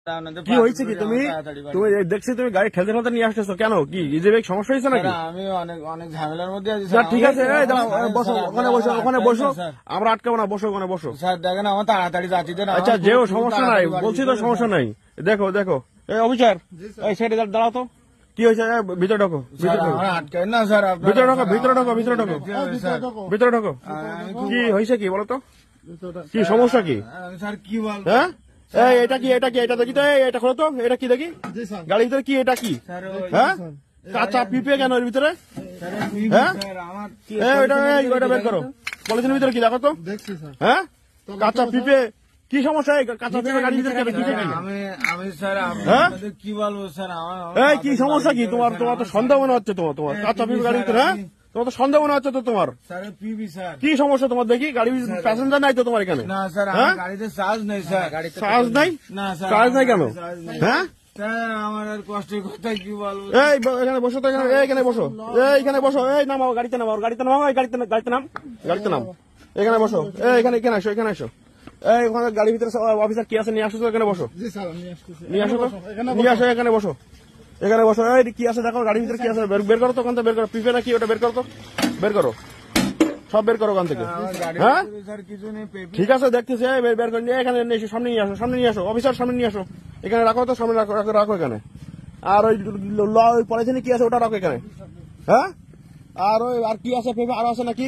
কি হয়েছে কি তুমি তুমি দেখছি তুমি গাড়ি ঠেলতে ঠেলতে নিয়ে আসতেছো কেন? কি ইজিবে সমস্যা হয়েছে নাকি? আমি অনেক অনেক ঝামেলার মধ্যে আছি স্যার। ঠিক আছে, এই দাঁড়াও, বসো ওখানে, বসো ওখানে, বসো, আমরা আটকাবো না, বসো ওখানে, বসো। স্যার দেখেন আমার তাড়াতাড়ি যাচ্ছি। আচ্ছা যেও, সমস্যা নাই, বলছি তো সমস্যা নাই। দেখো দেখো, এই অফিসার, এই সাইডে দাঁড়াও তো। কি হয়েছে? ভিতরে ঢোকো, ভিতরে ঢোকো, আটকেন না স্যার, ভিতরে ঢোকো, ভিতরে ঢোকো, ভিতরে ঢোকো, ভিতরে ঢোকো। কি হয়েছে কি বলো তো? কি সমস্যা কি? স্যার কি বল? হ্যাঁ, এই এটা কি, এটা কি, এটা দেখি তো, এটা খোলো তো, এটা কি দেখি গাড়ির ভিতরে কি, এটা কি? হ্যাঁ, কাঁচা পিঁপে কেন এর ভিতরে? হ্যাঁ, ওইটা বের করো, পলিথিনের ভিতরে কি দেখো তো। হ্যাঁ, কাঁচা পিঁপে, কি সমস্যা? কাঁচা পিঁপে গাড়ির ভিতরে আমি স্যার কি বলবো স্যার, এই কি সমস্যা কি তোমার? তোমার তো সন্দেহ মনে হচ্ছে, তোমার কাঁচা পিঁপে গাড়ির ভিতরে। হ্যাঁ, তোমার তো সন্দেহ মনে হচ্ছে তো তোমার। কি সমস্যা তোমার দেখি? গাড়ি প্যাসেঞ্জার নাই তো তোমার এখানে? না স্যার, গাড়িতে চার্জ নেই স্যার। চার্জ নাই? না স্যার, চার্জ নাই কেন? হ্যাঁ, আমার আর কষ্টের কথা কি বলবো। এই এখানে বসো তো, এখানে বসো, এইখানে বসো, এই নামাও, গাড়িতে নামাও, গাড়িতে নামাও, এই গাড়িতে নাম, গাড়িতে নাম, এখানে বসো, এখানে এখানে আসো, এখানে আসো। এই ওখানে গাড়ির ভিতরে অফিসার কি আছে নিয়ে আসো তো, এখানে বসো, নিয়ে আসো তো, নিয়ে আসো, এখানে বসো, এখানে বসো। এই কি আছে দেখো, গাড়ির ভিতরে কি আছে বের করো তো, ওখান থেকে বের করো। পিপে নাকি ওটা বের করো তো, বের করো, সব বের করো ওখান থেকে। হ্যাঁ ঠিক আছে, দেখতেছি, বের করে নিয়ে এখানে নিয়ে এসো, সামনে নিয়ে আসো, সামনে নিয়ে আসো, অফিসার সামনে নিয়ে আসো, এখানে রাখো তো, সামনে রাখো, রাখো এখানে। আর ওই পলিথিনে কি আছে ওটা রাখো এখানে। হ্যাঁ, আর ওই আর কি আছে, পেঁপে আরো আছে নাকি?